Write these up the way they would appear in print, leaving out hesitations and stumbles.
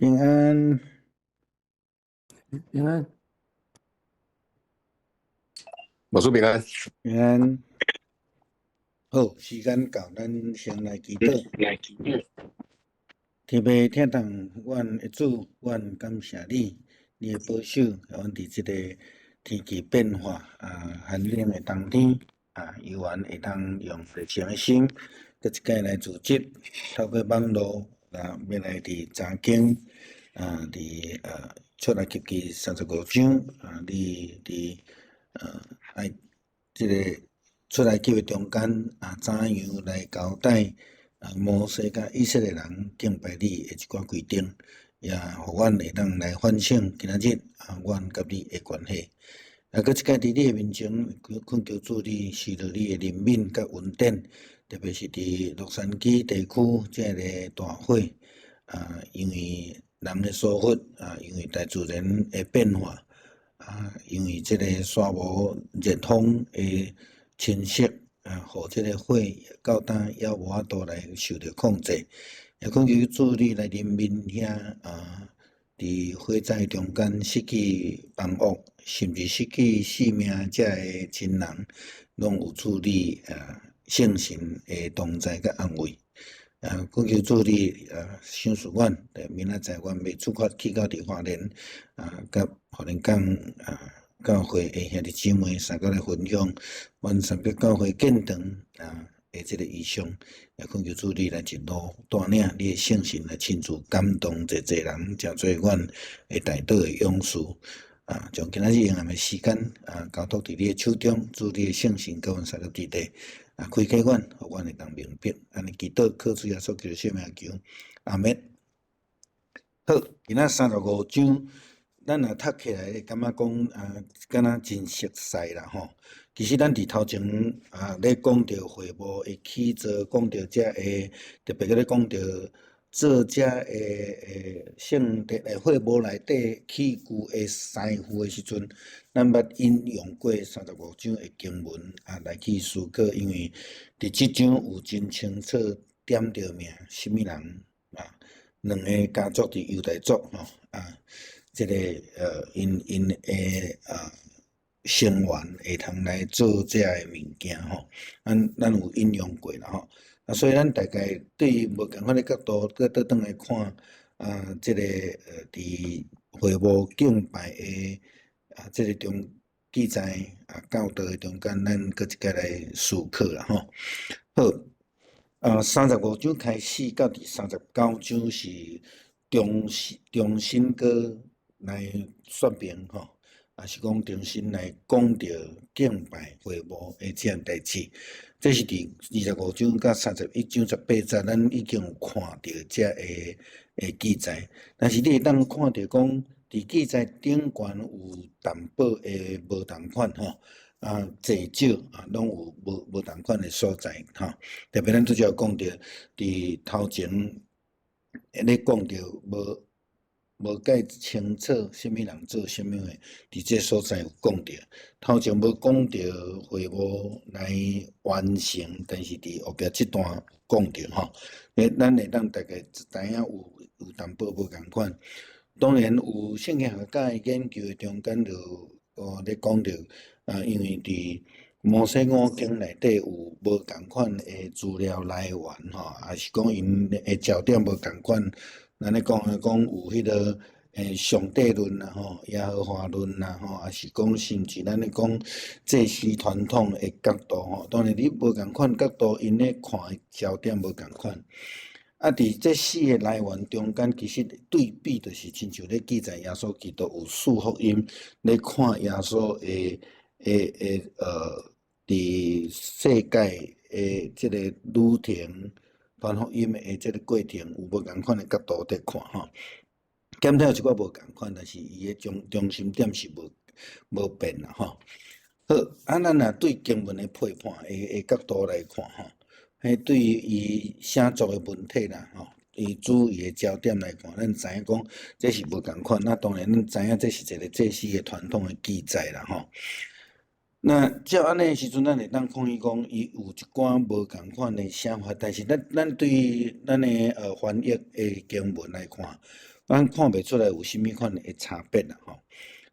平安，平安，我说平安。平安。好，时间到，咱先来祈祷。天父天堂，阮的主，阮感谢你，你的保守，互阮伫即个天气变化寒冷的冬天依然会当用热情的心，搁一摆来组织，透过网络要来伫查经伫出来及其35章你伫爱即个出来及的中间怎样来交代摩西甲以色列人敬拜你的一寡规定，也互阮会当来反省今仔日阮甲你的关系。搁一摆伫你的面前，恳求主你赐落你的怜悯甲恩典，特别是伫洛杉矶地区这个大火因为人的疏忽因为大自然的变化因为这个沙漠热风的侵蚀互这个火到呾也无法度来受到控制，也恳求主你来怜悯遐伫火灾中间失去房屋，甚至失去性命遮的亲人，拢有主你圣神的同在甲安慰。恳求主你赏赐阮，明仔载阮要出发去到伫花莲甲花莲港教会的兄弟姊妹三个来分享阮三个教会建堂的即个意向，也恳求主你来一路带领你的圣神来亲自感动济济人，诚做阮的大道的勇士将今仔日用暗的时间交托伫你的手中，主你的圣神甲阮三个伫地开启阮，互阮会当明白，安尼祈祷靠主耶稣基督圣名求，阿门。好，今仔35章。咱若读起来，感觉讲敢若真熟悉啦吼。其实咱伫头前咧讲到会幕的起造，讲到遮个特别咧讲到做遮个圣殿会幕内底起居的师傅的时阵，咱捌引用过35章的经文来去思考，因为伫即章有真清楚点着名，什么人两个家族伫犹大族吼即个因的成员会通来做遮个物件吼，咱有引用过啦吼。所以咱大概对无共款的角度，搁倒转来看即个伫会幕敬拜的即个中记载教导的中间，咱搁一个来思考啦吼。好，35章开始到第39章是重新搁来说明吼，是讲重新来讲到敬拜会幕的这样代志。这是伫25章到31章18节，咱已经有看到这个记载。但是你会当看到讲，伫记载顶悬有淡薄的无同款吼。济少拢有无同款的所在特别咱拄则讲到伫头前咧讲到无解清楚什么人做什么的，伫这所在有讲到。头前无讲到会幕来完成，但是伫后壁这段讲到吼，咱会当大概知影有淡薄无共款。当然有圣经学家的研究的中间就咧讲到因为伫摩西五经内底有无共款的资料来源也是讲因的焦点无共款。咱咧讲有迄个上帝论啦吼，耶和华论啦吼，也是讲甚至咱咧讲祭司传统的角度吼。当然你无共款角度，因咧看的焦点无共款。伫这四个来源中间，其实对比就是亲像咧记载耶稣基督有四福音，咧看耶稣伫世界即个旅程传福音的即个过程，有无共款的角度在看吼。减少有一寡无共款，但是伊的中心点是无变啦吼。好，咱若对经文的批判的角度来看吼。对于伊写作的文体啦，伊主伊的焦点来看，咱知影讲这是无共款。那当然，咱知影这是一个祭司的传统的记载啦，吼。那照安尼的时阵，咱会当看伊讲，伊有一寡无共款的想法，但是咱对于咱的翻译的经文来看，咱看袂出来有啥物款的差别啦吼。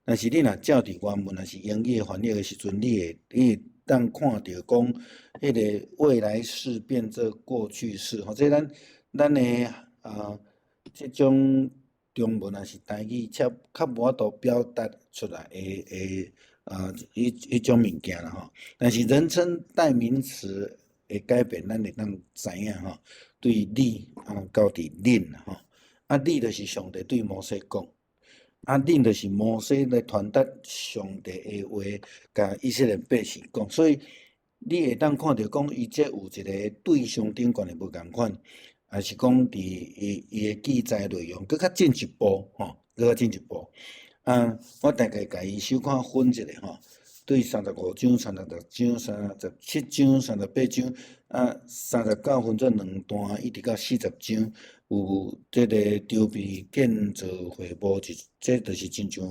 但是你若照伫原文，若是英语翻译的时阵，你会当看到讲，迄个未来式变做过去式吼，这咱的即种中文也是台语，较无法度表达出来迄种物件啦吼。但是人称代名词的改变，咱会当知影吼，对你到伫恁吼，你就是上帝对摩西讲。恁就是摩西来传达上帝的话，甲以色列百姓讲，所以你会当看到讲，伊这有一个对象顶悬的无共款，也是讲伫伊的记载内容搁较进一步吼，搁较进一步。我大概甲伊小可分一下吼，对35章、36章、37章、38章，39分做2段，一直到40章。有即个筹备建造会幕，这就是亲像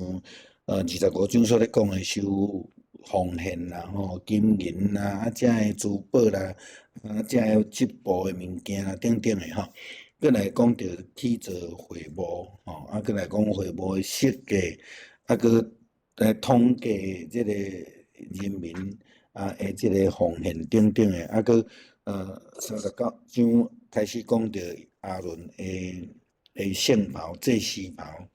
25章所咧讲的收奉献啦、金银啦、遮的珠宝啦、遮的织布的物件啦等等的吼。再来讲到起造会幕再来讲会幕的设计，搁来统计即个人民的即个奉献等等的，搁39章开始讲到亚伦的圣袍、祭司袍，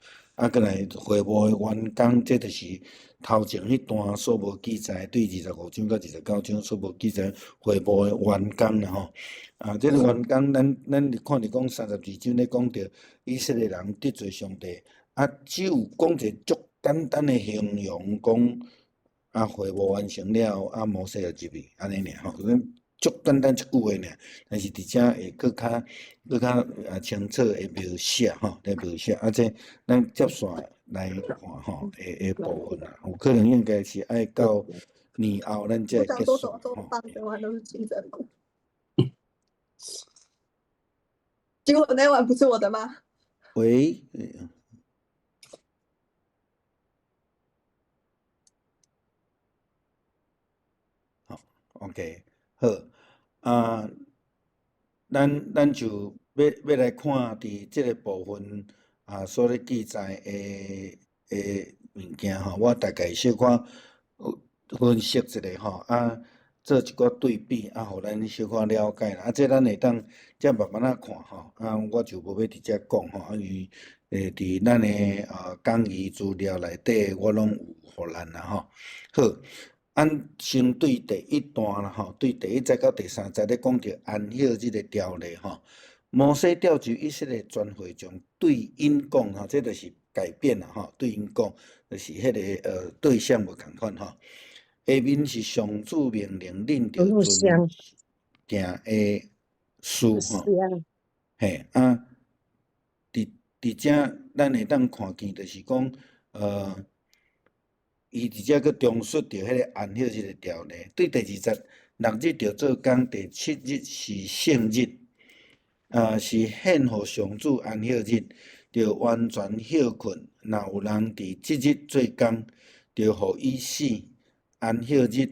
搁来会幕的完工，这就是头前迄段所无记载，对25章到29章所无记载会幕的完工啦吼。这个完工，咱看着讲32章咧讲着以色列人得罪上帝，只有讲一个足简单的形容，讲会幕完成了，摩西就入去，安尼尔吼。足简单一句话尔，但是伫遮会搁较清楚的描写吼，来描写这咱接续来看吼的部分啦，有可能应该是爱到年后咱才会结束吼。整晚都是清真骨，结果那碗不是我的吗？喂，好 ，OK， 好。咱就要来看伫即个部分所咧记载的物件吼，我大概小可分析一下吼，做一寡对比，互咱小可了解啦。这咱会当则慢慢看吼，我就无要直接讲吼，因为伫咱的讲义资料内底，我拢有互咱啦吼。好。先对第一段啦吼，对第一节到第三节咧讲着安歇即个条例吼。摩西召集以色列全会众对因讲吼，这就是改变啦吼。对因讲，就是迄个对象无共款吼。下面是上主命令，恁着遵行的事吼。嘿伫遮咱会当看见，就是讲伊伫遮佫重述着迄个安息日的条例。对第二节，6日着做工，第7日是圣日，是献互上主安息日，着完全休困。若有人伫即日做工，着互伊死。安息日，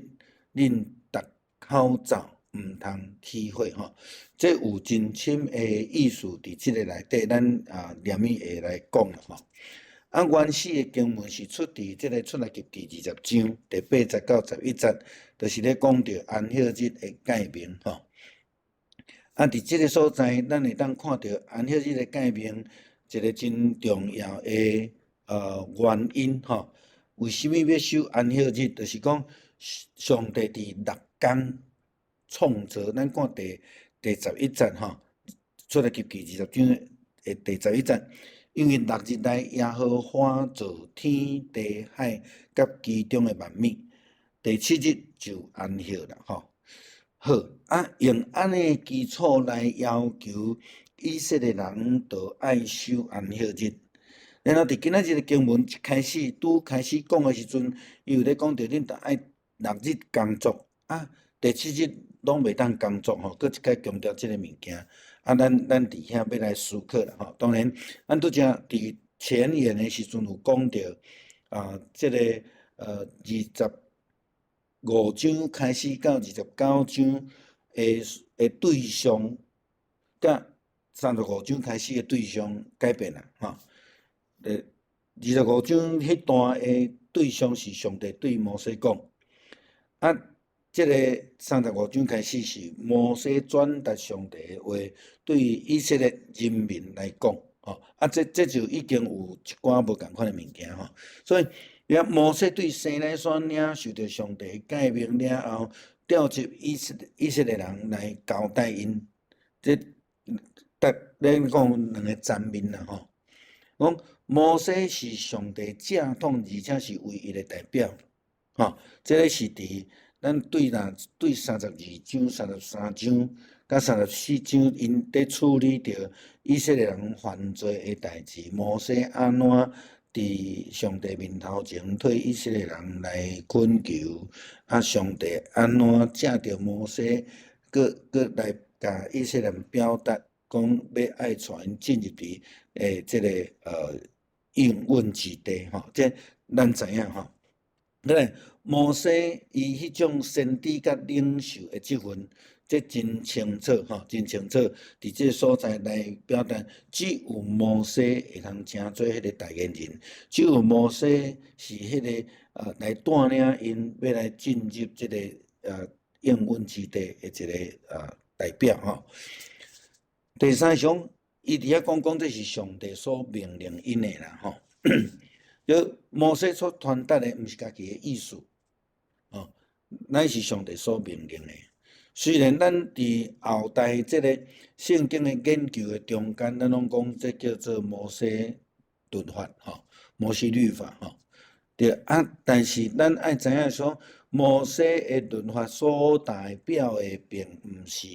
恁逐口罩毋通起火吼。这有真深的意思伫即个内底，咱念伊会来讲啦吼。原始的经文是出伫即个出埃及第20章第8节到11节，就是咧讲着安息日的界名吼。伫即个所在，咱会当看到安息日的界名一个真重要的原因吼。为什么要守安息日？就是讲上帝伫6天创造，咱看第11节吼，出埃及第20章的第11节。因为6日内，耶和华造天地海甲其中的万物，第7日就安息啦吼。好用安尼基础来要求以色列人着爱守安息日。然后伫今仔日的经文一开始开始讲的时阵，伊有咧讲着恁着爱6日工作第7日拢袂当工作吼，搁一解强调即个物件。咱伫遐要来思考啦吼。当然，咱拄则伫前言的时阵有讲着即个25章开始到29章的对象，甲35章开始的对象改变啦吼。25章迄段的对象是上帝对摩西讲，啊，即个35章开始是摩西转达上帝的话，对以色列人民来讲，吼，啊，这就已经有一寡无共款的物件吼，所以摩西对西奈山领受到上帝诫命了后，调集以色列人来交代因，这咱讲两个层面啦吼。讲摩西是上帝正统，而且是唯一的代表，吼，这个是伫咱对32章、33章、甲34章，因伫处理着以色列人犯罪的代志，摩西安怎伫上帝面头前替以色列人来恳求，啊，上帝安怎借着摩西，搁来甲以色列人表达。讲要爱带因进入伫即个应允之地吼，这咱知影吼。咱摩西伊迄种先知甲领袖的职分，这真清楚吼，真清楚。伫即个所在来表达，只有摩西会通成做迄个代言人，只有摩西是迄个来带领因要来进入即个应允之地的一个代表吼。第三项，伊伫遐讲这是上帝所命令因的啦，吼。就摩西所传达的，毋是家己的意思，吼，乃是上帝所命令的。虽然咱伫后代即个圣经的研究的中间，咱拢讲这叫做摩西律法，吼，摩西律法，吼，对啊。但是咱爱知影说，摩西的律法所代表的，并毋是。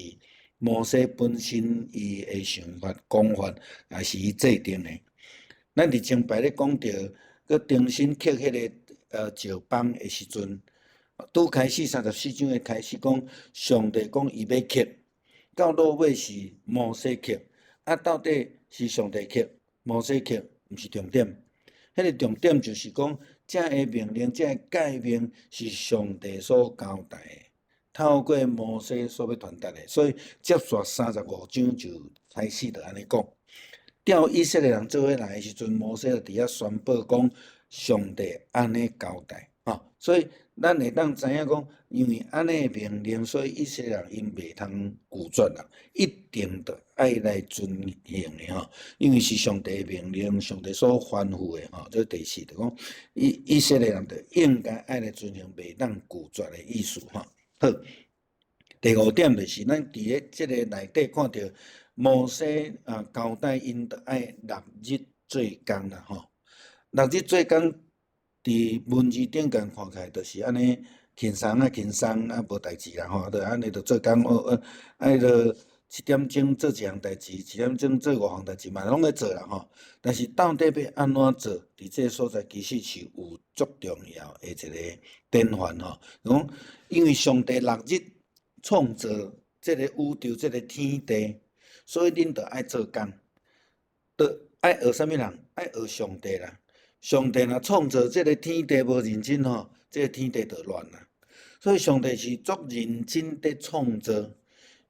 摩西本身伊的想法、讲法，也是伊制定的。咱伫前排咧讲到，佮重新刻迄个石板的时阵，拄开始34章的开始讲，上帝讲伊要刻，到落尾是摩西刻，啊，到底是上帝刻、摩西刻，毋是重点。迄个重点就是讲，这个命令、这个诫命是上帝所交代的。透过摩西所要传达的，所以接续35章就开始就安尼讲。调以色列人做伙来的时阵，摩西就伫遐宣布讲，上帝安尼交代，吼。所以咱会当知影讲，因为安尼的命令，所以以色列人因袂通拒绝啦，一定着爱来遵行的吼。因为是上帝的命令，上帝所吩咐的吼。这第四就讲，以色列人着应该爱来遵行，袂当拒绝的意思吼。好，第5点就是咱伫咧即个内底看到摩西交代因着爱6日做工啦吼，6日做工伫文字顶间看起来就是安尼轻松啊，无代志啦吼，着安尼着做工爱着7点钟做一项代志，7点钟做5项代志嘛，拢咧做啦吼。但是到底要安怎做？伫这个所在其实是有足重要的一个典范吼。讲因为上帝6日创造这个宇宙、这个天地，所以恁着爱做工，着爱学啥物人？爱学上帝啦。上帝若创造这个天地无认真吼，这个天地着乱啦。所以上帝是足认真伫创造。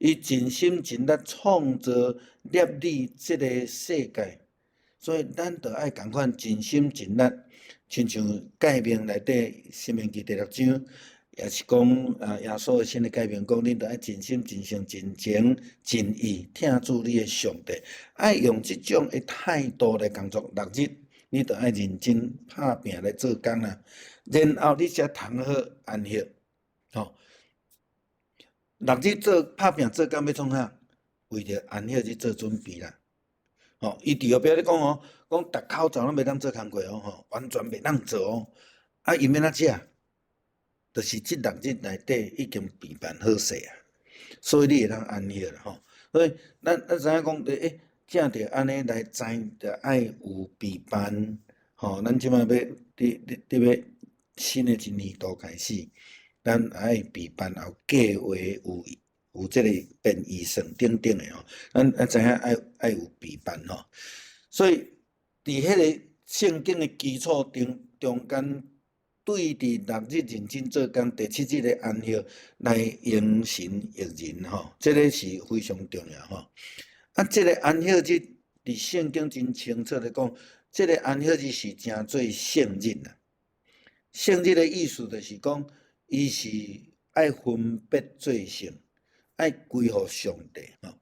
伊尽心尽力创造立理这个世界，所以咱着爱共款尽心尽力，亲像诫命内底《申命记》第6章，也是讲耶稣的新的诫命讲，恁着爱尽心尽性尽情尽意听主你的上帝，爱用即种的态度来工作。6日你着爱认真拍拼来做工啦，然后你才通好安息，吼。6日做拍拼做工要创啥？为着安息去做准备啦。吼，伊伫后壁咧讲哦，讲逐口罩拢袂当做工课哦，吼，完全袂当做哦。啊，因要哪食？就是即6日内底已经备办好势啊，所以你会当安息啦，吼。所以咱知影讲，正着安尼来知，着爱有备办，吼。咱即摆要要新的一年度开始。咱爱备办后计划有即个编预算等等的吼，咱知影爱有备办吼。所以伫迄个圣经的基础中间，对伫6日认真做工，第7日的安息来迎神悦人吼，这个是非常重要吼。啊，这个安息日伫圣经真清楚咧讲，这个安息日是真做圣日啦。圣日的意思就是讲，伊是爱分别做圣，爱归乎上帝吼。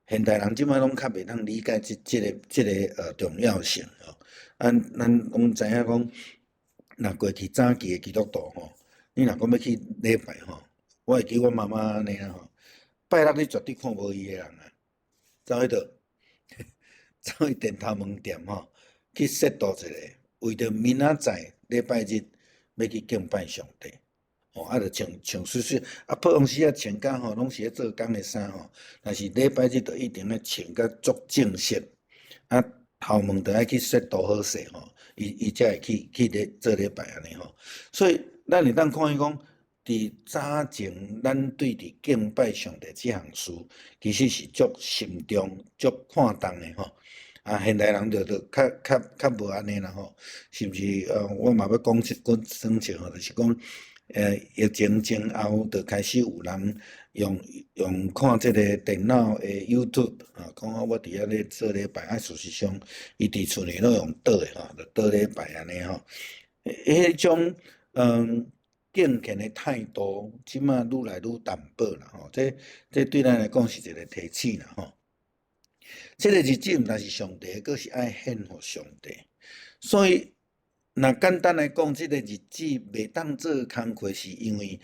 现代人即摆拢较袂当理解即个重要性吼。咱拢知影讲，若过去早期的基督徒吼，你若讲要去礼拜吼，我会记我妈妈安尼啦吼，拜六你绝对看无伊个人啊，走迄倒，走去电头门店吼，去设度一个，为着明仔载礼拜日要去敬拜上帝。哦，就穿水，普通时穿甲吼，拢是咧做工的衫吼。但是礼拜日就一定要穿甲足正式，头毛就爱去设度好势吼，伊才会去咧做礼拜安尼吼。所以咱会当看伊讲，伫早前咱对伫敬拜上帝即项事，其实是足慎重、足看重的吼。现代人就较无安尼啦吼，是毋是？我嘛要讲算笑吼，就是讲。疫情前后，就开始有人用看即个电脑的 YouTube 讲我伫遐咧做礼拜，事实上伊伫厝内都用倒的吼，就倒礼拜安尼吼。迄种敬虔的态度，即马愈来愈淡薄啦吼。这对咱来讲是一个提醒啦吼。即个日子毋但是上帝，佫是爱献互上帝，所以。若简单来讲，即个日子袂当做工课，是因为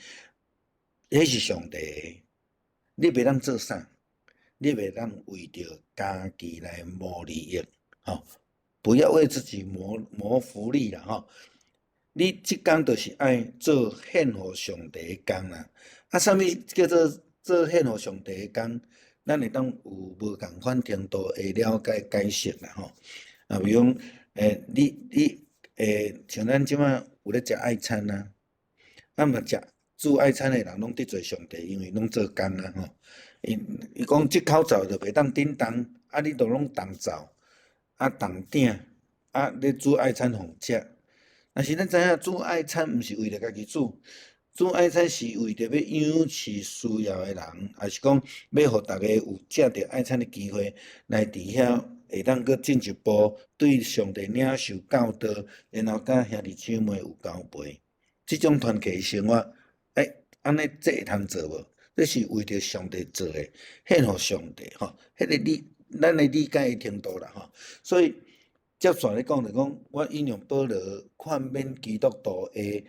迄是上帝的，你袂当做啥？你袂当为着家己来谋利益，吼！不要为自己谋福利啦，吼！你即工就是爱做献互上帝的工啦。啥物叫做献互上帝的工？咱会当有无共款程度的了解解释啦，吼！比如你。像咱即摆有咧食爱餐啊，嘛煮爱餐的人拢得罪上帝，因为拢做工啊吼。伊讲即口灶就袂当叮当，你就拢动灶，动鼎，咧煮爱餐互食。但是咱知影煮爱餐毋是为了家己煮，煮爱餐是为着要养饲需要的人，还是讲要互逐个有食着爱餐的机会来伫遐。会当搁进一步对上帝领受教导，然后甲兄弟姊妹有交陪，即种团契生活，安尼这会通做无？这是为着上帝做的，献互上帝吼。迄个咱的理解的程度啦吼。所以接续咧讲就讲，我引用保罗劝勉基督徒的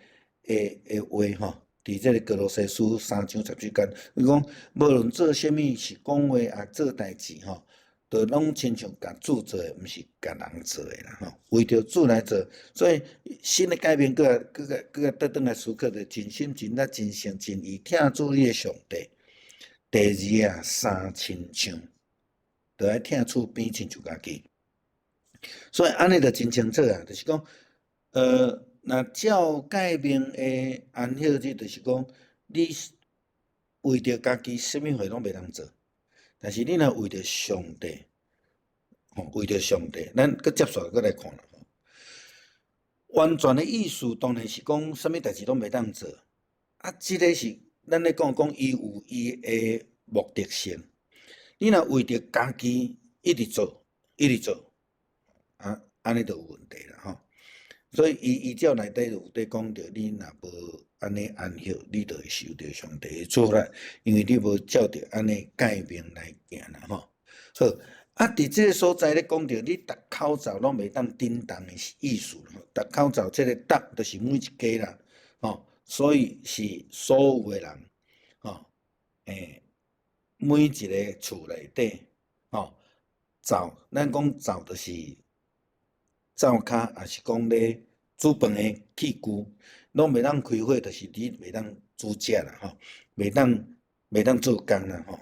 话吼。伫这个哥罗西书3章17节，伊讲无论做啥物是讲话也做代志吼。就拢亲像甲主做的，毋是甲人做的啦吼。为着主来做，所以新的改变，搁倒转来思考，就真心真力真诚真意听主你的上帝。第二3亲像，就爱听厝边亲像家己。所以安尼就真清楚啊，就是讲，若照改变的安息日，就是讲你为着家己，啥物货拢袂当做。但是你若为着上帝，为着上帝，咱搁接续搁来看啦。完全的意思当然是讲，啥物代志拢袂当做。即个是咱咧讲伊有伊的目的性。你若为着家己一直做，安尼就有问题啦吼。所以伊照内底有伫讲着，你若无安尼安息，你就会受着上帝的处罚，因为你无照着安尼诫命来行啦吼。好，伫即个所在咧讲着，你逐口罩拢袂当叮当的意思吼。逐口罩即个搭就是每一家啦，吼，所以是所有的人，吼，每一个厝内底，吼，灶，咱讲灶就是灶骹，也是讲咧煮饭的器具，拢袂当开火，就是你袂当煮食啦吼，袂当做工啦吼。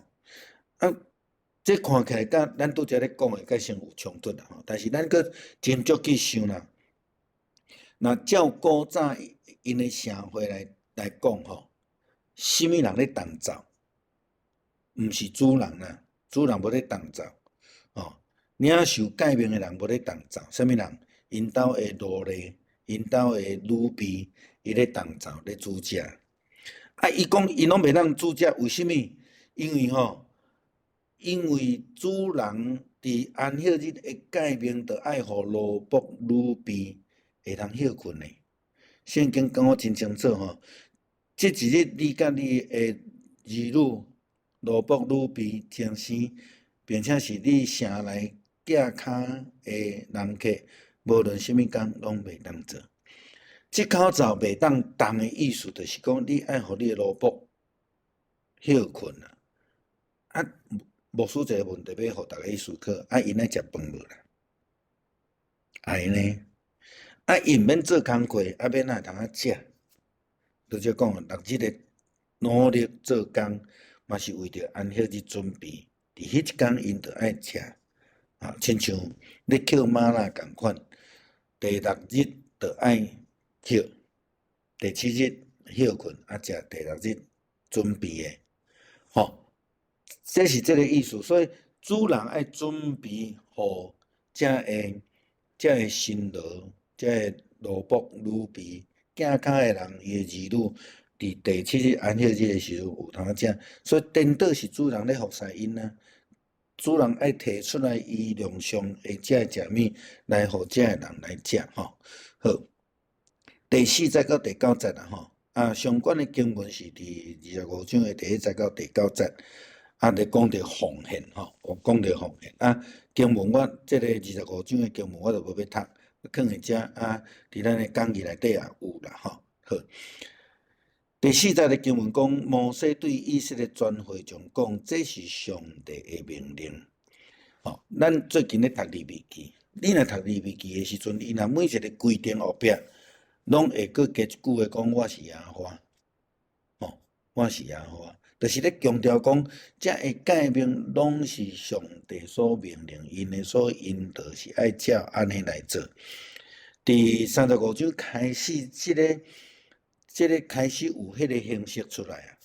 这看起来甲咱拄则咧讲的，甲先有冲突啦吼。但是咱搁斟酌去想啦，若照古早因的社会来讲吼，什么人咧动灶？毋是主人啦，主人无咧动灶，吼，领受诫命的人无咧动灶，什么人？因兜的奴隶，因兜的女婢，伊咧动灶咧煮食。伊讲伊拢袂当煮食，为什么？因为主人伫安息日的诫命，着爱互奴仆女婢会通休困的。圣经讲我真清楚吼，即一日你甲你的儿女、奴仆、女婢、天生，并且是你城内架骹的人客，无论什么工拢袂当做。即口罩袂当动的意思，就是讲你爱互你的奴仆休困啦。啊，牧师一个问题要互大家去思考，因爱食饭无啦？安尼，因免做工课，免哪会通食？拄则讲六日的努力做工，嘛是为着安息日准备。伫迄一工，因着爱食，亲像咧捡玛纳共款。第六日着爱捡，第七日休困，食第六日准备的，这是这个意思。所以主人爱准备互遮个辛劳、遮个奴仆、女婢、架骹的人、伊的儿女，伫第七日安息日的时阵有通食。所以颠倒是主人咧服侍因啊。主人爱摕出来伊量上会食的食物来互遮个人来食好，第4节到第9节相关的经文是伫25章的第1节到第9节。咧讲着奉献我讲着奉献经文我即个25章的经文我就无要读，放伫遮伫咱的讲义内底也有啦好。第4节的经文讲，摩西对以色列全会众讲，这是上帝的命令。咱最近咧读利未记，你若读利未记的时阵，伊若每一个规定后壁，拢会搁加一句话讲我是耶和华，我是耶和华。就是咧强调讲，遮个诫命拢是上帝所命令因的，所以因就是爱照安尼来做。第35章开始，即个开始有迄个形式出来啊。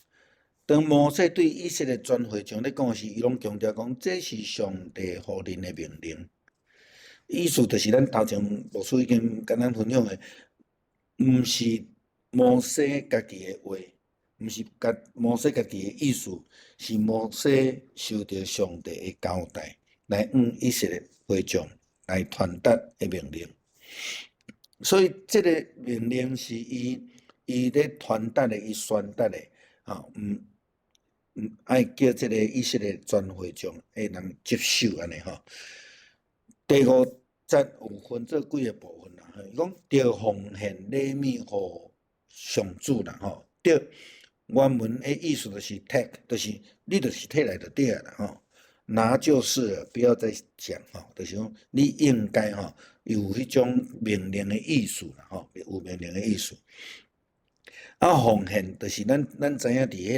当摩西对以色列全会众咧讲时，伊拢强调讲，这是上帝互恁的命令。意思就是咱头前牧师已经跟咱分享的，毋是摩西家己的话。毋是摩西家己的意思，是摩西受到上帝的交代，来向以色列会众来传达的命令。所以，这个命令是伊咧传达的，伊宣达的爱叫这个以色列全会众会人接受安尼第5节有分做几个部分啦，伊讲着奉献礼物互上主啦着。原文的意思就是 take， 就是你就是摕来就对啦拿就是了，不要再讲就是讲你应该有迄种命令的意思啦有命令的意思。奉献就是咱知影伫迄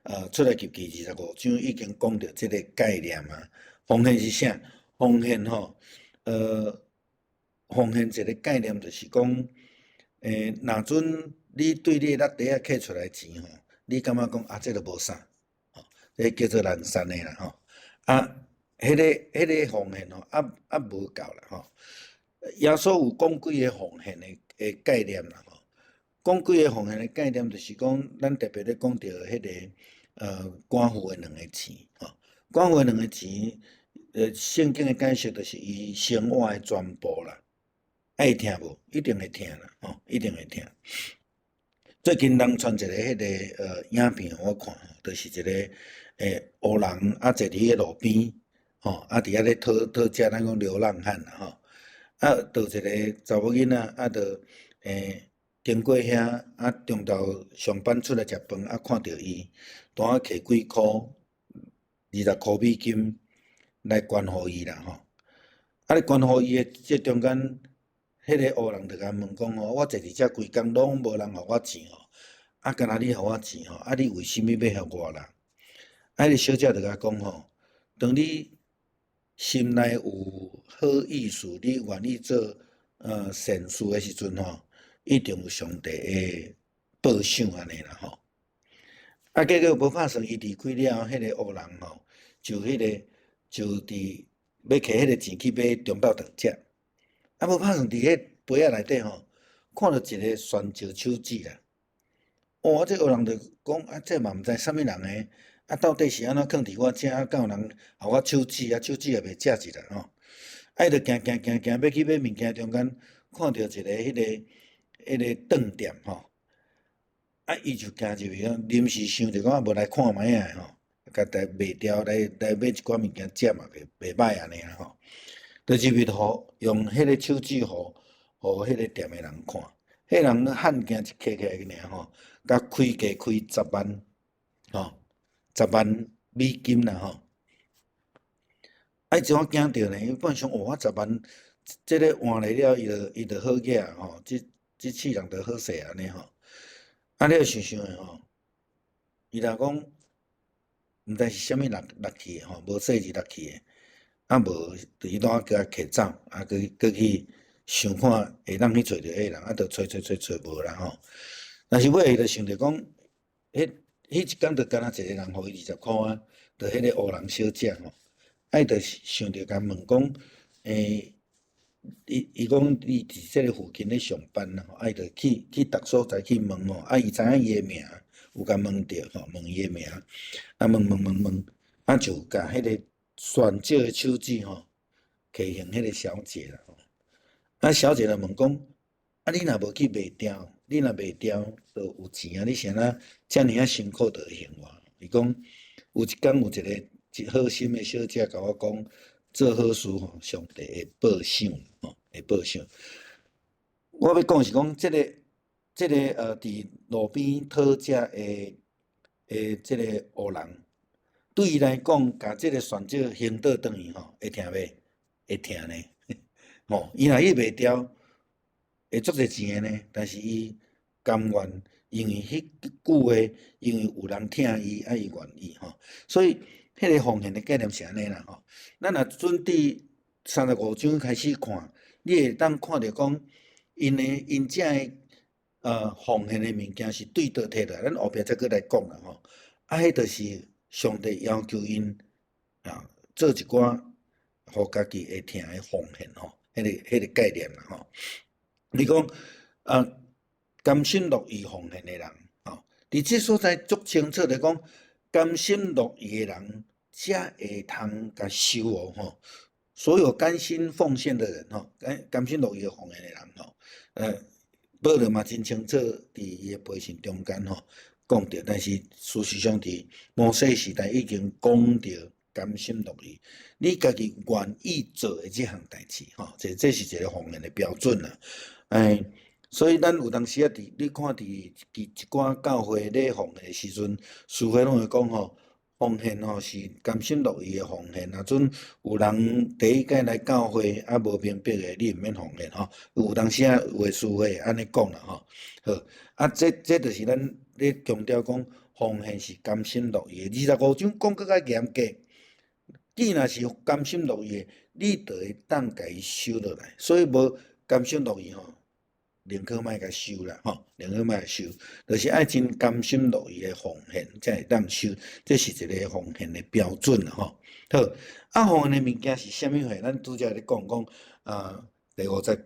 个出埃及记25章已经讲到即个概念啊。奉献是啥？奉献奉献一个概念就是讲，若准你对你的力地摕出来钱你感觉讲这都无啥这叫做懒散的啦迄个奉献无够啦耶稣有讲几个奉献的概念啦讲几个奉献的概念，就是讲咱特别咧讲到迄个官府的2个钱官府的2个钱，圣经的解释就是伊生活的全部啦。爱听无？一定会听啦一定会听。最近人传一个迄个影片互我看就是一个黑人坐伫迄路边伫遐咧讨食，咱讲流浪汉啦就一个查某囡仔就经过遐中昼上班出来食饭看到伊，单摕几箍20箍美金来捐互伊啦你捐互伊的这中间。迄个黑人就甲问讲我坐伫遮规工拢无人互我钱敢若你互我钱你为虾米要互我啦？迄个小姐就甲讲当你心内有好意思，你愿意做善事的时阵一定有上帝的报赏安尼啦结果无拍算，伊离开了后，迄个黑人就伫要摕迄个钱去买中昼顿食。无拍算伫迄杯仔内底看到一个宣召手指啦。这黑人就讲这嘛毋知啥物人诶啊，到底是安怎囥伫我遮，啊，敢有人互我手指啊，手指也袂食一下吼。啊，伊就行行行行，要去买物件，中间看到一个迄个饭店吼，啊，伊就行入去啊，临时想着讲啊，无来看卖啊吼，甲台卖掉来买一寡物件食嘛，袂歹安尼啊吼。就入去互用迄个手指互迄个店诶人看，迄人汉惊一摕起来尔吼，甲开价开10万吼，10万美金啦吼。啊，伊怎啊惊着呢？伊本想我10万，即个换来了，伊就好起啊吼，即世人就好势安尼吼。啊，你想想诶吼，伊若讲毋知是啥物落去诶吼，无说是落去诶，啊无就伊当啊甲摕走，啊佮去想看会当去找着迄人，啊，就找无啦吼。但是尾伊就想着讲，迄一工就干若一个人互伊20箍啊，就迄个黑人小姐吼。啊，伊就想着甲问讲，伊讲伊伫即个附近咧上班啦吼，啊，伊就去逐所在去问吼，啊，伊知影伊诶名，有甲问着吼，问伊诶名，啊，问，啊，就甲迄个选少诶手指吼，摕向迄个小姐啦吼，啊，小姐就问讲，啊，你若无去卖掉，你若卖掉就有钱啊，你是安怎遮尔啊辛苦就会还我？伊讲有一工有一个好心诶小姐甲我讲，做好事吼，上帝会报赏吼，会报赏。我要讲是讲，即个伫路边讨食诶即个黑人，对伊来讲，甲即个选少还倒转去吼，会疼袂？会疼呢。吼，伊若伊卖掉，会足侪钱诶呢，但是伊甘愿，因为迄句话，因为有人疼伊，啊，伊愿意吼。所以，迄个奉献诶概念是安尼啦吼。咱若准伫35章开始看，你会当看着讲，因遮诶奉献诶物件是对倒摕落来，咱后壁再搁来讲啦吼。啊，迄著是上帝要求因啊做一寡互家己会疼诶奉献吼，迄个概念啦吼。你讲甘心乐意奉献诶人吼，伫即所在足清楚地讲，甘心乐意诶人才会通甲收哦吼。所有甘心奉献的人吼，甘心乐意奉献的人吼，保罗嘛真清楚伫伊诶背信中间吼讲着，但是事实上伫摩西时代已经讲着甘心乐意，你家己愿意做诶即项代志吼，这是一个奉献诶标准啦，所以咱有当时啊，你看伫一寡教会咧奉献诶时阵，师傅拢会讲吼。奉献吼是甘心乐意诶奉献，若阵有人第一届来教会啊无明白诶，你毋免奉献吼。有当时啊有诶师傅会安尼讲啦吼。好，啊这就是咱咧强调讲，奉献是甘心乐意诶。25章讲搁较严格，你若是甘心乐意诶，你就会当甲伊收落来。所以无甘心乐意吼。宁可莫甲收啦，吼，宁可莫甲收，就是爱真甘心乐意诶奉献，才会当收，这是一个奉献诶标准啦，吼。好，啊，奉献诶物件是啥物货？咱拄则咧讲第50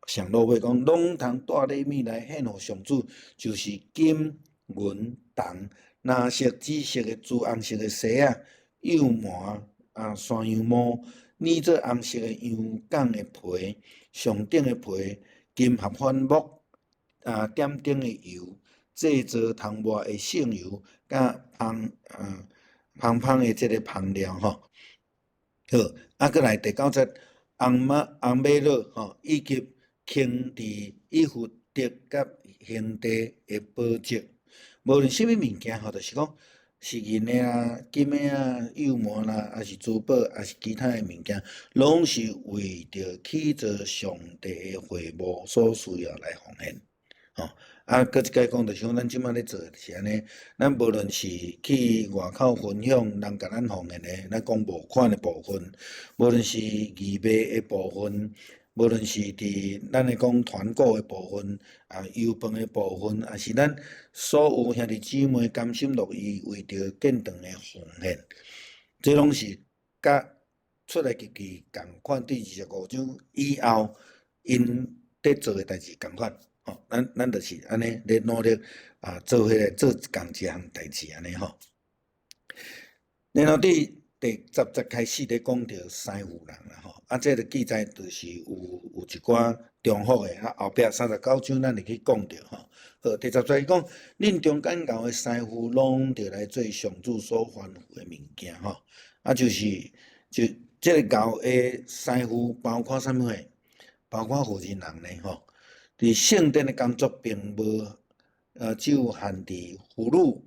上落尾讲，拢通带礼物来献互上主，就是金、银、铜、蓝色、紫色诶、朱红色诶鞋啊、柚麻山羊毛、染做红色诶羊羔诶皮、上顶诶皮。金合欢木点灯诶油，制作汤抹诶圣油，甲芳诶即个香料吼。好，啊，搁来第9节，红马鹿吼，以及轻伫以弗得甲兄弟诶宝石，无论啥物物件吼，就是讲是银诶啦、金诶啊、柚麻啦，还是珠宝，还是其他诶物件，拢是为着去做上帝诶会幕所需要来奉献。吼，搁一解讲，就是讲咱即摆咧做是安尼，咱无论是去外口分享，人甲咱奉献诶，咱讲募款诶部分，无论是义卖诶部分，无论是伫咱咧讲团购诶部分，油饭诶部分，也是咱所有兄弟姊妹甘心乐意为着建堂诶奉献，这拢是甲出来日记共款，第25章以后因伫做诶代志共款。吼，咱就是安尼咧努力做迄个做共一项代志安尼吼。然后第10节开始咧讲到师傅人啦吼，这个记载就是有一寡重复的，后壁39章咱会去讲到吼。好，第10节伊讲，恁中间教的师傅拢着来做上主所吩咐的物件吼，就这个教的师傅包括啥物货？包括负责人呢吼，伫圣殿的工作并无只有限伫妇女，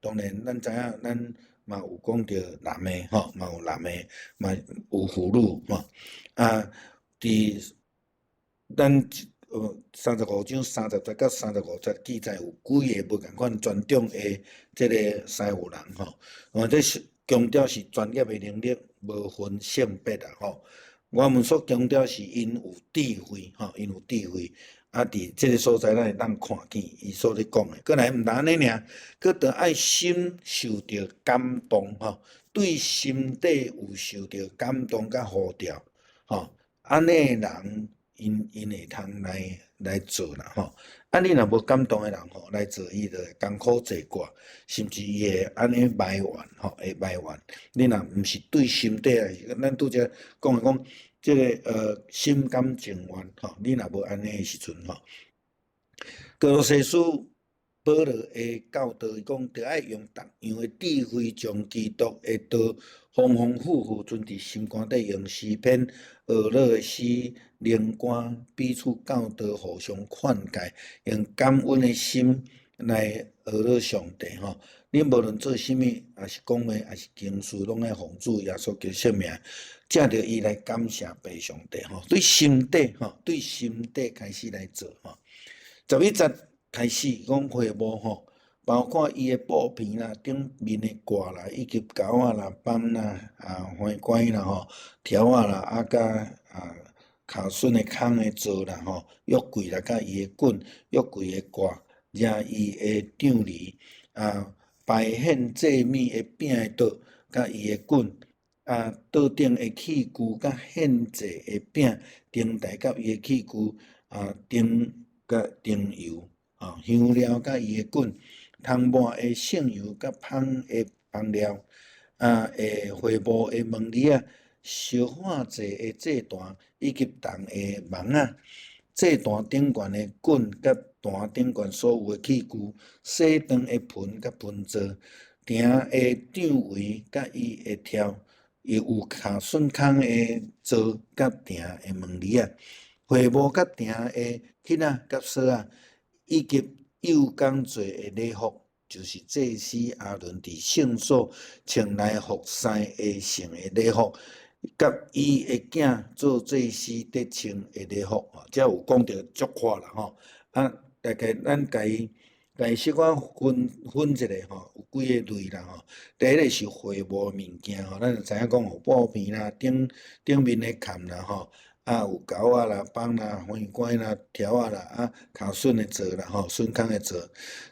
当然咱知影咱。嘛有讲到男的吼，嘛有男的，嘛有妇女吼。伫咱35章30节到35节记载有几个无共款专种的即个师傅人吼。这是强调是专业的能力，无分性别啦吼。我们所强调是因有智慧吼，因有智慧。伫即个所在，咱会当看见伊所咧讲的。过来毋但安尼尔，佮着爱心受着感动吼，对心底有受着感动甲呼召吼，安尼人因会通来做啦吼。你若无感动的人吼，来做伊着艰苦坐寡，甚至伊会安尼埋怨吼，会埋怨。你若毋是对心底咱拄则讲。这个心甘情愿吼，你若无安尼的时阵吼，哥罗西书保罗的教导伊讲，着爱用逐样的智慧，将基督的道丰丰富富存伫心肝底，用诗篇、俄勒诗、灵歌彼此教导，互相劝诫，用感恩的心来俄勒上帝吼。你无论做甚物，也是讲话，也是经书，拢爱奉主耶稣基督圣名，借着伊来感谢父上帝吼。对心底吼，对心底开始来做吼。11节开始讲会幕吼，包括伊的布片啦、顶面的挂啦，以及钩仔啦、棒啦、花管啦吼、条仔啦，甲骹榫的空的座啦吼、约柜啦，甲伊的棍、约柜的挂，也伊的杖梨摆献祭物的饼的桌，甲伊的棍，桌顶的器具，甲献祭的饼，灯台甲伊的器具，灯甲灯油，香料甲伊的棍，汤满的圣油甲芳的香料，会幕的门帘啊，烧化祭的祭坛，以及铜的网仔。祭坛顶悬的棍，甲坛顶悬所有的器具，洗汤的盆甲盆座，鼎的掌围甲伊的条，伊有骹榫空的座甲鼎的门帘啊，会幕甲鼎的迄仔甲锁仔，以及幼工做的礼服，就是祭司阿伦伫圣所穿来服侍的穿的礼服。甲伊的囝做祭司得穿的礼服，才有讲到足看啦吼。大概咱家己小可分一下吼，有几个类啦吼。第一个是会幕物件吼，咱就知影讲有布片啦、顶面的坎啦吼，有钩仔啦、棒啦、花管啦、条仔啦，骹榫的座啦吼，榫空的座。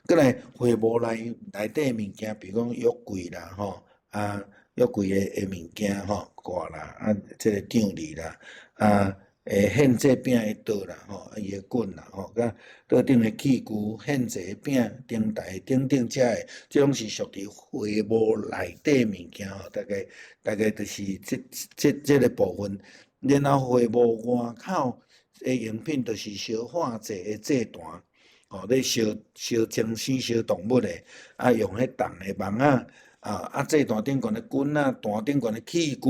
过来会幕内底物件，比如讲约柜啦吼，约柜的物件吼，挂啦，这个杖梨啦，献祭饼的桌啦吼，伊的棍啦吼，甲桌顶的器具、献祭的饼、灯台顶遮的，这拢是属于会幕内底物件吼。大概就是这个部分。然后会幕外口的用品，就是烧化祭的祭坛，咧烧精生、烧动物的，用迄铜的网仔。祭坛顶悬的棍坛顶悬的器具，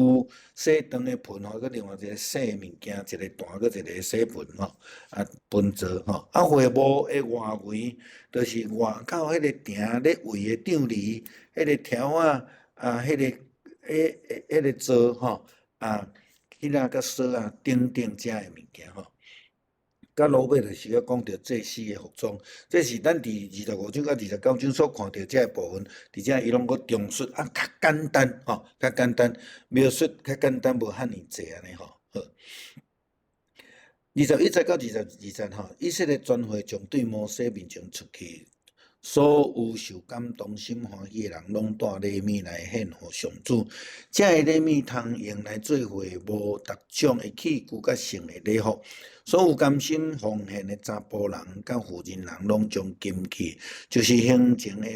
洗汤的盆吼，佮另外一个洗物件，一个坛，佮一个洗盆吼，盆座吼。会幕的外围，就是外口迄个埕咧围的杖梨，迄个条迄个座吼，迄仔佮锁顶遮的物件吼。甲落尾就是要讲到祭司的服装，这是咱伫25章到29章所看到这个部分，伫遮伊拢佮重述较简单吼，较简单描述较简单，无遐尔济安尼吼。好，21节到22节吼，以色列全会将对摩西面前出去，所有受感动心欢喜的人，拢带礼物来献互上主。这个礼物通用来做会幕逐种的器具甲圣的礼服。所有甘心奉献的查甫人甲妇人人，拢将金器，就是形前的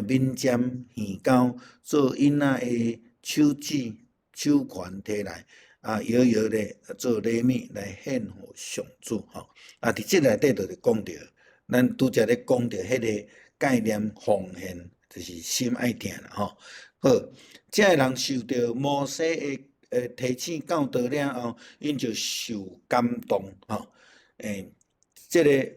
面尖耳高，做囡仔的手指手环摕来，摇摇咧做礼物来献互上主吼。伫即内底就是讲着，咱拄则咧讲着迄个概念奉献，就是心爱疼啦吼。好，这个人受到摩西的提醒教导了后，因就受感动吼。这个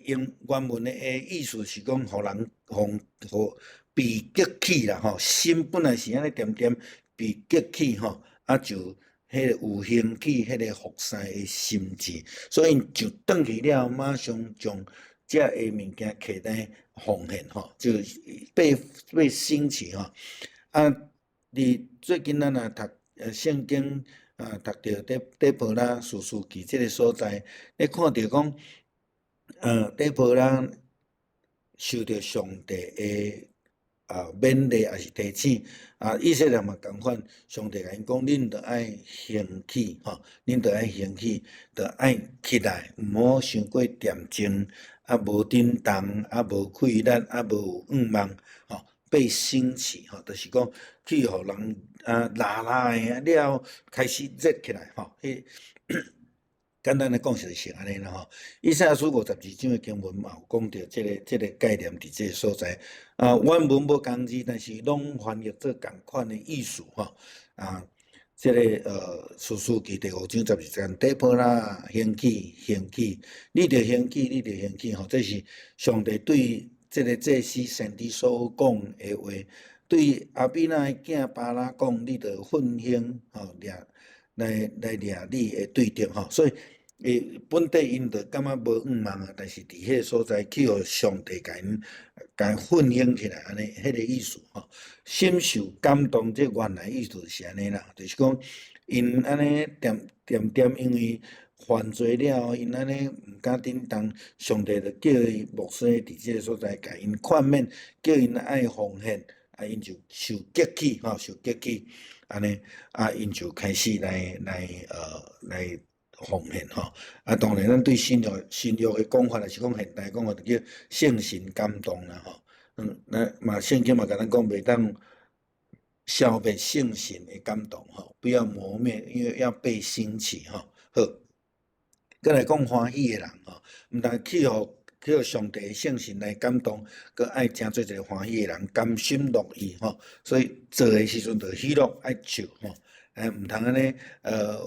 用原文的意思是讲，互人互被激起啦吼，心本来是安尼点点被激起吼，就迄个有兴起迄个服侍的心志，所以就转去了，马上将这个物件摕来奉献吼，就被兴起吼。最近咱若读圣经读到底波拉士师记这个所在，你看到讲，底波拉受到上帝的勉励也是提醒，以色列嘛共款，上帝甲因讲，恁着爱兴起吼，恁着爱兴起，着爱起来，毋好伤过恬静，无振动，无快力，无有愿望吼。被兴起吼，就是讲去互人拉的了，开始热起来吼。简单来讲就是安尼啦吼。以赛亚书52章的经文嘛有讲到这个概念伫这个所在。原文无共字，但是拢翻译做共款的意思吼。这个士师记第5章12节，底波拉兴起，你着兴起吼，这是上帝对这个祭司先知所讲的话，对阿比那的囝巴拉讲，你着奋兴吼，来掠你的对敌吼，所以本地因着感觉无愿望但是伫迄个所在去互上帝甲因奋兴起来，安尼迄个意思吼，深受感动。这原来意思是安尼啦，就是讲因安尼点，因为犯罪了，因安尼毋敢振动，上帝就叫伊牧师伫即个所在甲因劝勉，叫因爱奉献，因就受激起吼，安尼因就开始来奉献吼。当然咱对新约的讲法，是讲现代讲法，就叫圣神感动啦吼。那圣经嘛甲咱讲，袂当消灭圣神的感动吼，不要磨灭，因为要被兴起吼。好，再来讲欢喜的人吼，毋但去互上帝的圣神来感动，佮爱诚做一个欢喜的人，甘心乐意吼。所以做的时阵着喜乐爱笑吼。毋通安尼，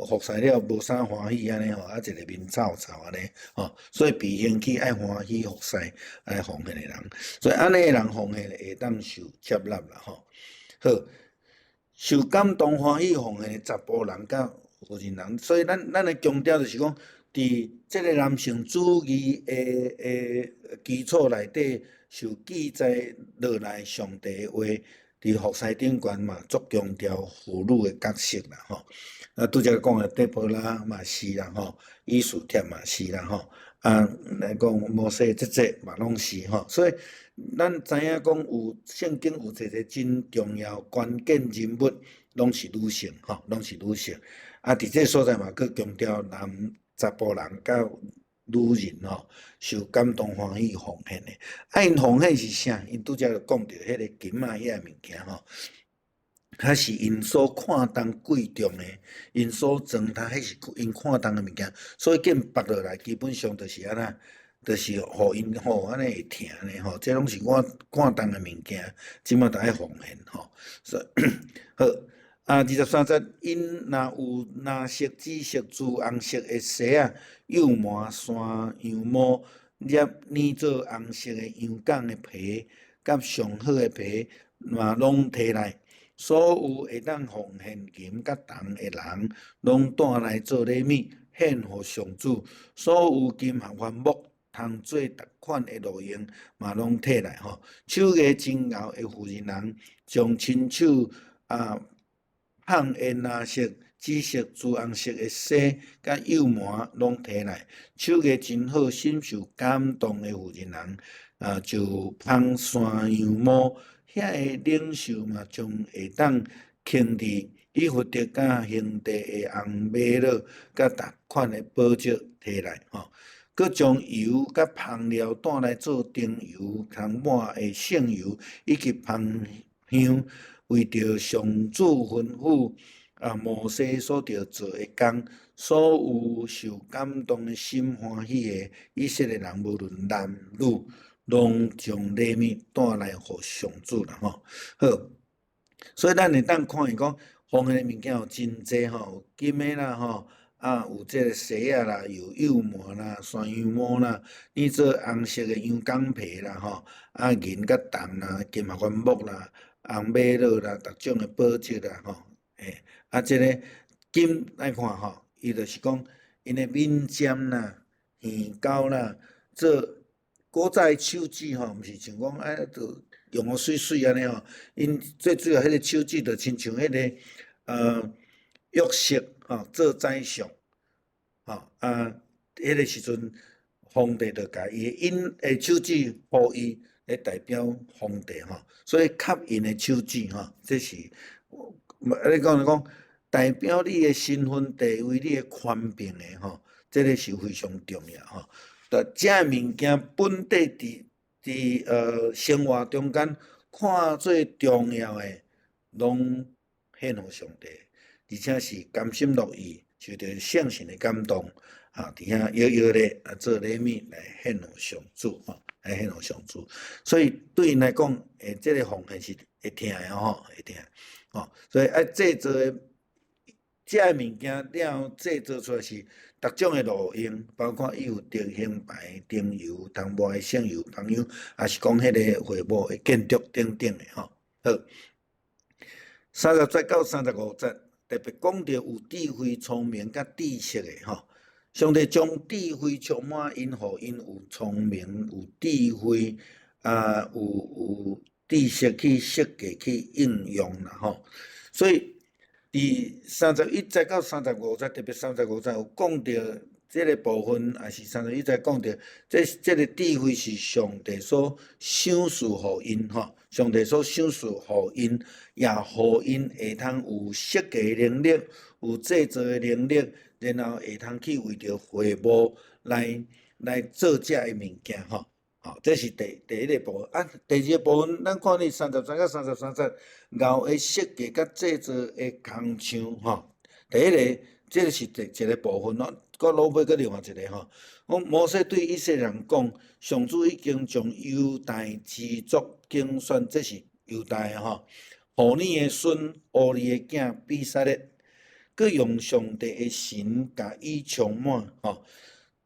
服侍了无啥欢喜安尼吼，一个面臭安尼吼，所以被兴起爱欢喜服侍爱奉献的人，所以安尼的人奉献会当受接纳啦吼。好，受感动欢喜奉献的查甫人甲妇人，所以咱的强调就是讲，伫即个男性主义的基础内底，受记载落来上帝的话。伫服侍顶悬嘛，足强调妇女的角色啦吼。拄则讲的底波拉嘛是啦吼，以斯帖嘛是啦吼。来讲摩西这嘛拢是吼。所以咱知影讲有圣经有一个真重要关键人物，拢是女性吼，拢是女性。伫这所在嘛，佮强调查甫人甲女人吼，受感动欢喜奉献的。因奉献是啥？因拄则就讲到迄个金仔遐物件吼，迄是因所看重贵重的，因所装他迄是因看重的物件，所以见拔落来，基本上就是安那，就是互因吼安尼会疼呢吼。这拢是我看重的物件，即马着爱奉献吼。好。23节，因若有蓝色、紫色、朱红色的鞋幼麻山羊毛，捏捏做红色的羊羔的皮，甲上好的皮嘛拢摕来。所有会当奉献金甲铜的人，拢带来做礼物，献互上主。所有金合环木，通做逐款的路用，嘛拢摕来吼。手艺真厚的妇人，将亲手烫的蓝色、紫色、朱红色的丝甲幼麻拢摕来，手艺真好、深受感动的妇人，就芳山羊毛，遐个领袖嘛，将会当轻伫以弗得甲兄弟的红玛瑙，甲逐款的宝石摕来吼。佮将油甲香料带来做灯油、通抹的圣油，以及香香，为着上主吩咐摩西所着做的工，所有受感动的心欢喜的以色列人，无论男女，拢将礼物带来互上主啦吼。好，所以咱会当看见讲，奉献的物件有真济吼，有金的啦吼。有这个蛇啊啦，有柚末啦、山羊毛啦，捏做红色的羊肝皮啦吼，银甲铜啦、金马原木啦、红玛瑙啦，逐种的宝石啦吼，这个金来看吼，伊就是讲因的面尖啦、耳膏啦，做古早的手指吼，毋是像讲就用个水水安尼吼，因最主要迄个手指就亲像迄个玉石吼，做宰相。迄个时阵，皇帝就甲伊因手指互伊来代表皇帝吼，所以吸引的手指吼，这是你讲代表你的身份地位、你的权柄的吼，这个是非常重要吼。这物件本地伫生活中间看做重要的，拢献互上帝，而且是甘心乐意。受到圣神的感动，伫遐摇摇咧做礼物来献互上主来献互上主。所以对因来讲，这个奉献是会听的吼，会听所以制作的这物件了后，制作出来是各种的路用，包括伊有着香牌、灯油、通抹的圣油、香油，也是讲迄个会幕的建筑等等的吼。好，30节到35节。特别讲到有智慧、聪明甲知识的吼，上帝将智慧充满因，互因有聪明、有智慧有知识去设计、去应用啦吼。所以伫31节到35节，特别35节有讲到这个部分，也是31节讲到这个智慧是上帝所赏赐互因吼。上帝所赏赐互因，也互因会通有设计的能力，有制作的能力，然后会通去为着会幕来做这的物件吼。这是第一个部分。第二个部分，咱看你33到33节，后的设计甲制作的工匠吼。第一个，这个是一个部分咯。搁落尾搁另外一个吼，讲摩西对以色列人讲，上主已经将犹大支族竞选，这是犹大的吼，互你的孙乌利的囝比撒列，佮用上帝的神甲伊充满吼，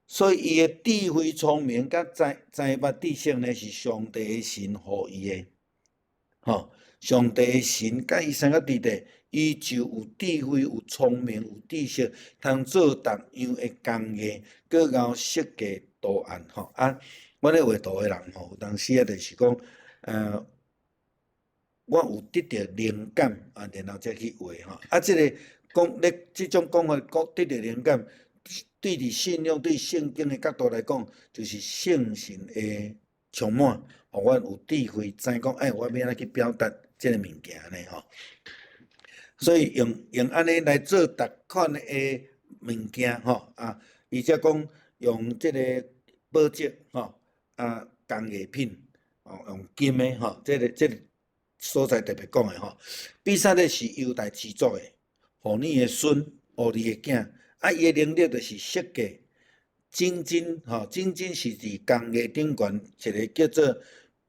所以伊的智慧聪明甲知捌知识呢，是上帝的神互伊的吼。上帝的神甲伊生到地底，伊就有智慧、有聪明、有知识，通做逐样的工艺，佮后设计图案吼。我咧画图的人吼，有当时就是讲，我有得到灵感然后才去画吼。这个讲咧，这种讲法得到灵感，对伫信仰、对圣经的角度来讲，就是圣神的充满，互阮有智慧，知讲我要安怎去表达这个物件呢吼。所以用安尼来做逐款的物件吼而且讲用这个宝石吼工艺品用金的吼，这个所在特别讲的吼。比撒列是犹大支族的，互你的孙乌利的囝伊的能力就是设计金针吼，金针是伫工艺顶悬一个叫做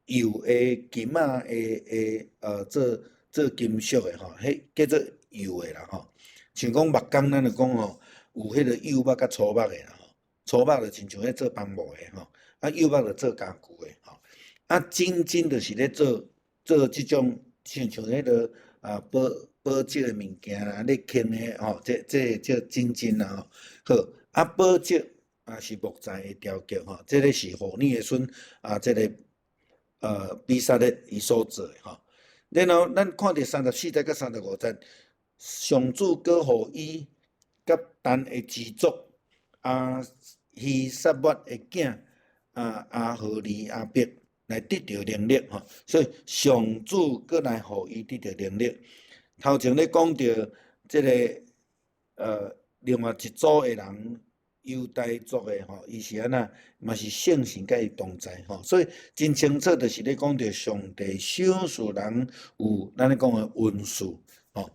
釉的金仔的做金属的吼，迄叫做釉的啦吼。像讲木工，咱就讲吼，有迄个釉木甲粗木的啦吼，粗木就亲像咧做房屋的吼，釉木就做家具的吼。金针就是咧做即种像迄个宝石的物件啦，咧刻的吼，这叫金针啦吼。好，宝石是木材的雕刻吼，这个是互你的孙这个比撒列伊所做的吼。然后咱看到34节到35节，上主搁互伊甲但的支族希撒抹的囝阿何利阿伯来得到能力吼，所以上主搁来互伊得到能力。头前咧讲到这个另外一组的人犹太族诶吼，伊是安那，嘛是圣神甲伊同在吼，所以真清楚就是咧讲着上帝赏赐人有咱咧讲诶恩赐吼。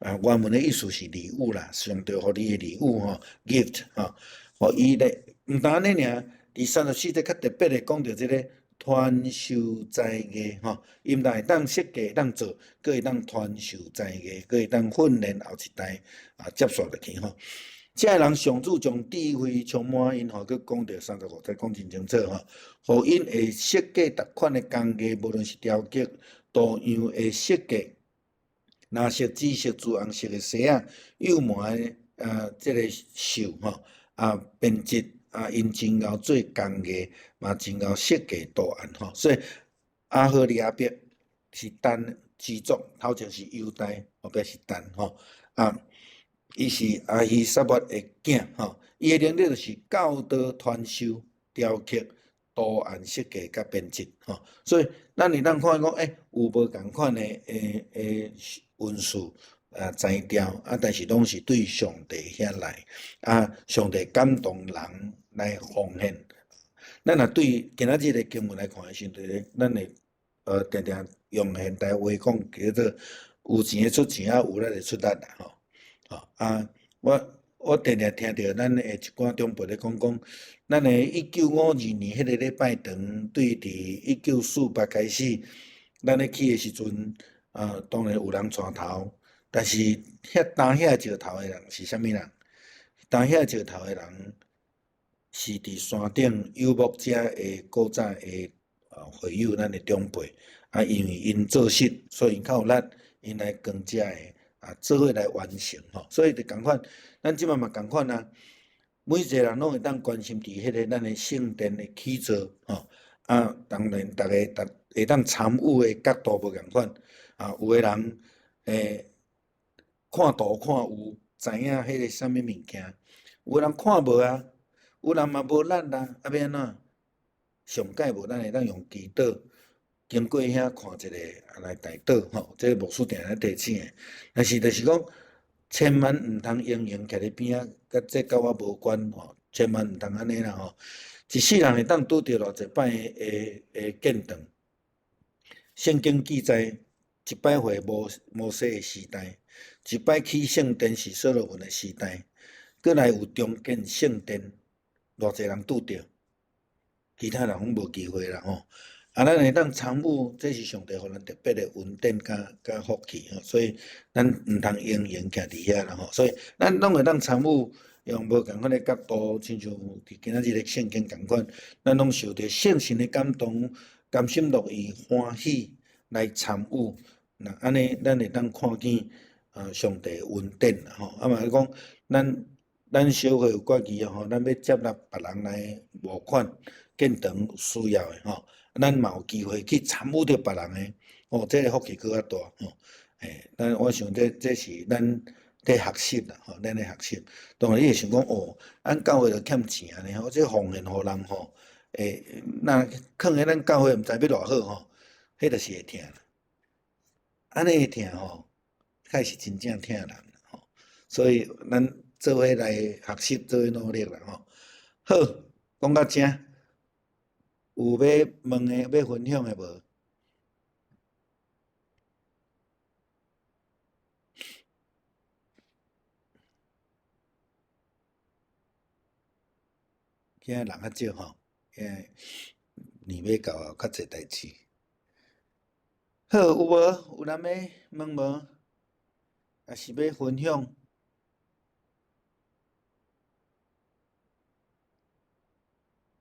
原文诶意思是礼物啦，上帝互你诶礼物吼 ，gift 吼，互伊咧毋单安尼尔，第34节较特别诶讲着即个传授才艺吼，伊毋但会当设计当做，佫会当传授才艺，佫会当训练后一代接续落去吼。这人上主将智慧充满因吼，佮讲着35节讲真清楚吼，互因会设计逐款诶工艺，无论是雕刻、图样诶设计。蓝色、紫色、朱红色诶绳仔，幼麻诶即个绣吼，编织因真贤做工艺，嘛真贤设计图案吼。所以阿荷利亚伯是丹支族，头前是犹太，后壁是丹吼。伊是阿希撒末诶囝吼，伊诶能力就是教导、传授、雕刻、图案设计甲编织吼。所以咱会当看讲，有无共款诶文书材料但是拢是对上帝遐来上帝感动人来奉献。咱若对今仔日的经文来看的时阵，咱会定定用现代话讲叫做有钱的出钱有力的出力啦吼。我定定听到咱的一寡长辈咧讲，咱的1952年迄个礼拜堂，对伫1948开始，咱咧去的时阵，当然有人带头，但是担遐石头的人是啥物人？担遐石头的人是伫山顶游牧者的古早的会友，咱的长辈因为因做事，所以因较有力，因来扛遮的。做伙来完成吼，所以就共款，咱即摆嘛共款啊。每一个人拢会当关心伫迄个咱的圣殿的起造吼，当然逐个会当参与的角度无共款有个人看图看有，知影迄个啥物物件，有个人看无有人嘛无力啦，要安怎？上届无咱会当用祈祷。经过遐看一个来代祷吼，这个牧师定咧提醒的。但是就是讲，千万毋通用徛伫边仔，甲这甲我无关吼，千万毋通安尼啦吼。一世人会当拄着偌济摆诶见证。圣经记载，一摆回摩西的时代，一摆起圣殿是所罗门的时代，过来有重建圣殿，偌济人拄着，其他人拢无机会啦吼。咱会当参与，这是上帝互咱特别的恩典甲福气吼，所以咱毋通永远徛伫遐啦吼。所以咱拢会当参与，用无共款的角度，亲像伫今仔日的圣经共款，咱拢受着圣神的感动，甘心乐意欢喜来参与。那安尼，咱会当看见上帝恩典啦吼。嘛是讲，咱小会有决议吼，咱要接纳别人来募款建堂需要的吼。咱嘛有机会去参与着别人诶，这个福气搁较大吼。我想这是咱在学习啦吼，咱咧学习。当然你会想讲咱教会着欠钱安尼吼，这奉献互人吼，那囥喺咱教会毋知要偌好吼，迄著是会疼啦。安尼会疼吼，才是真正疼人吼。所以咱做伙来学习，做伙努力啦吼。好，讲到这。有要问的、要分享的无？今仔人较少吼，年尾到较侪代志。好，有无？有人要问无？还是要分享？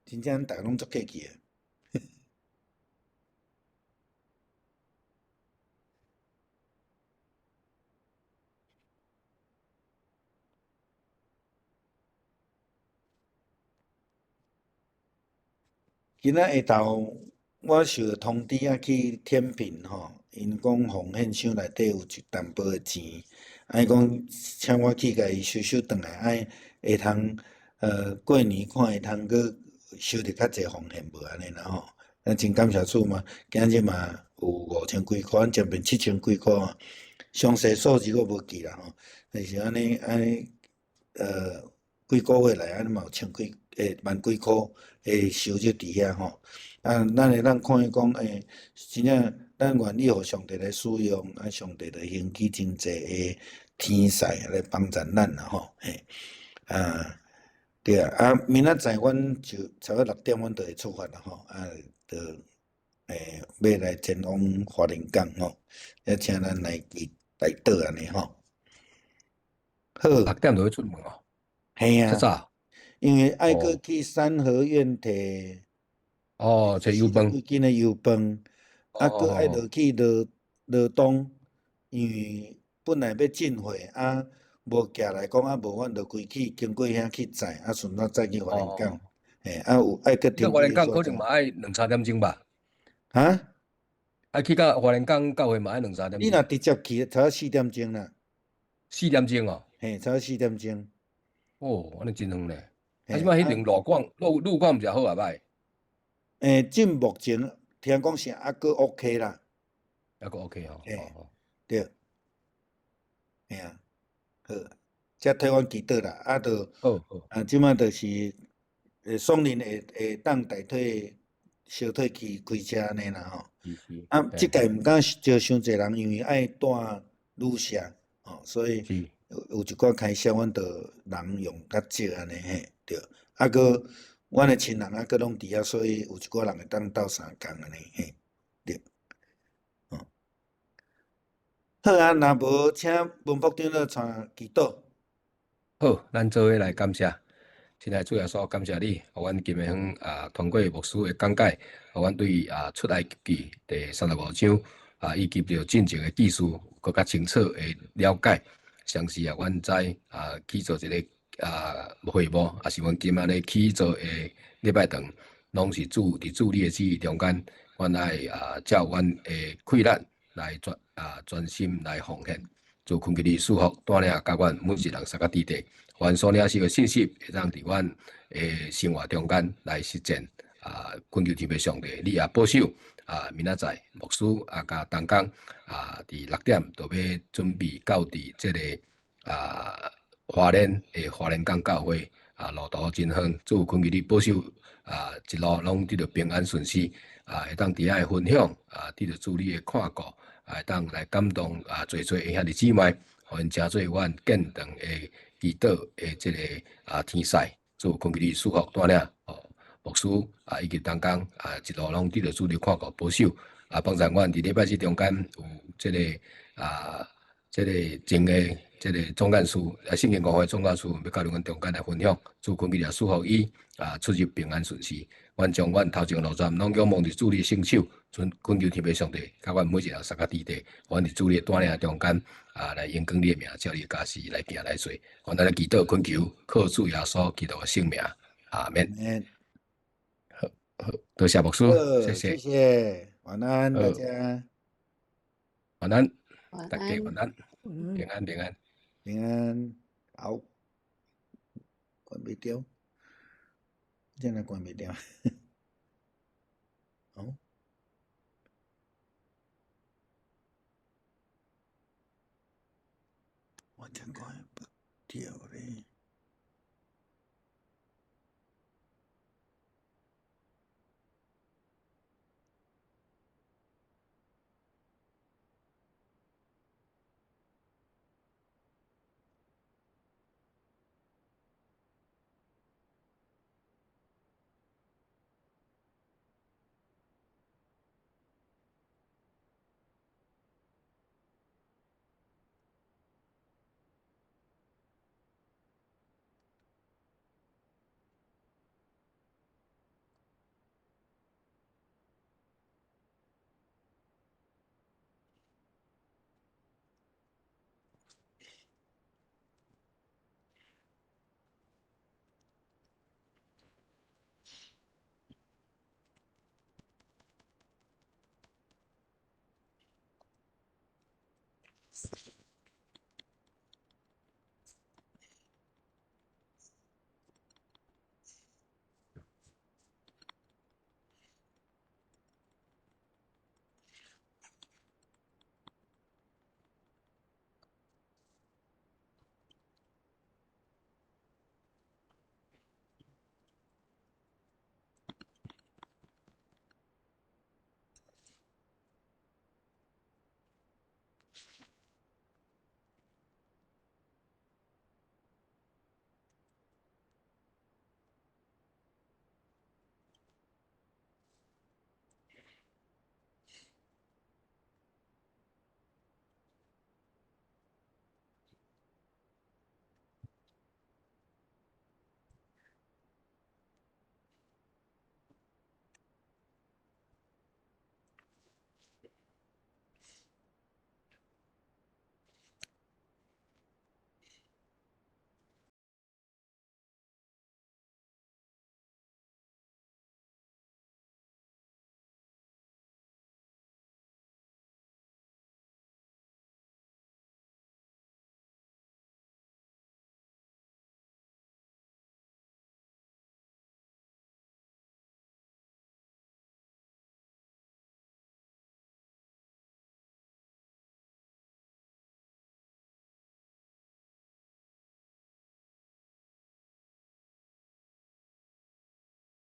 真正逐个拢足客气诶。今仔下昼，我受到通知去天平吼，因讲奉献箱内底有一淡薄诶钱，伊讲请我去甲伊收收转来，会通过年看会通搁收着较侪奉献无安尼啦吼。咱真感谢主嘛，今日嘛有5000几箍，前面7000几箍啊，详细数字我无记啦吼。但是安尼几个月来，嘛有千几万几箍收入伫遐吼。咱会当看伊讲真正咱愿意互上帝来使用，上帝就兴起真济天使来帮助咱啦吼。对啊，明仔载阮就差不多6点，阮就会出发啦吼。就要来前往花莲港吼，要请咱来来倒安尼吼。好， 6点就要出门哦，嘿啊，遮早。因为爱搁去三合院摕这油饭。几斤的油饭，搁爱落去罗东，因为本来要进货无寄来讲无阮就规去经过遐去载，顺便再去花莲港。有爱搁停花莲港可能坐。嘛爱2、3点钟吧。啊？爱去到花莲港到位嘛爱2、3点钟。你若直接去，差不多4点钟啦。4点钟哦。嘿，差不多4点钟。安尼真远呢。即摆迄条路况毋是好啊歹？目前听讲是还搁 OK 啦。还搁 OK 吼。对。嘿啊，好，则替阮祈祷啦，好。即摆就是双林会当代替小退去开车安尼啦吼。即届毋敢招伤济人，因为爱带旅社吼，所以有一寡开销，阮着人用较少安尼嘿，对。搁阮的亲人搁拢伫遐，所以有一寡人会当斗相共安尼嘿，对。好啊，若无请文副长老带祈祷。好，咱做伙来感谢。亲爱主耶稣，感谢你，互阮今日通过牧师的讲解，互阮对出埃及记第35章以及着进前的技术，更较清楚的了解。详细阮知去做一个会务，也是阮今仔日去做的礼拜堂，拢是伫主你的旨意中间，阮爱照阮的困难来专心来奉献。就恳求你赐福带领甲阮每一人三个地地，阮所领受的信息会当伫阮的生活中间来实践。恳求天父上帝，你也保守明仔载牧师甲同工伫6点就要准备到伫这个花莲的花莲港教会路途真远，主恳求你保守一路拢得着平安顺遂会当伫遐分享得着主你的看顾。会当来感动做兄弟姊妹，互因成做阮见证的祈祷的即个天使，主恳求你赐福带领牧师以及同工一路拢得着主你看顾保守帮助阮伫礼拜日中间有即个前的即个总干事圣经公会总干事要甲阮中间来分享，主恳求你赐福伊出入平安顺遂。阮将阮头前路站拢仰望伫主你圣手，恳求天父上帝，甲阮每一人三个地地，阮伫主你带领中间来荣光你的名，照你的家事来行来做。阮咱来祈祷恳求，靠主耶稣基督的圣名，阿免。好，多谢牧师，谢谢，晚安大家，晚安，大家晚安，平安，好，关袂掉。真系关袂掉，好，我真关不掉嘞。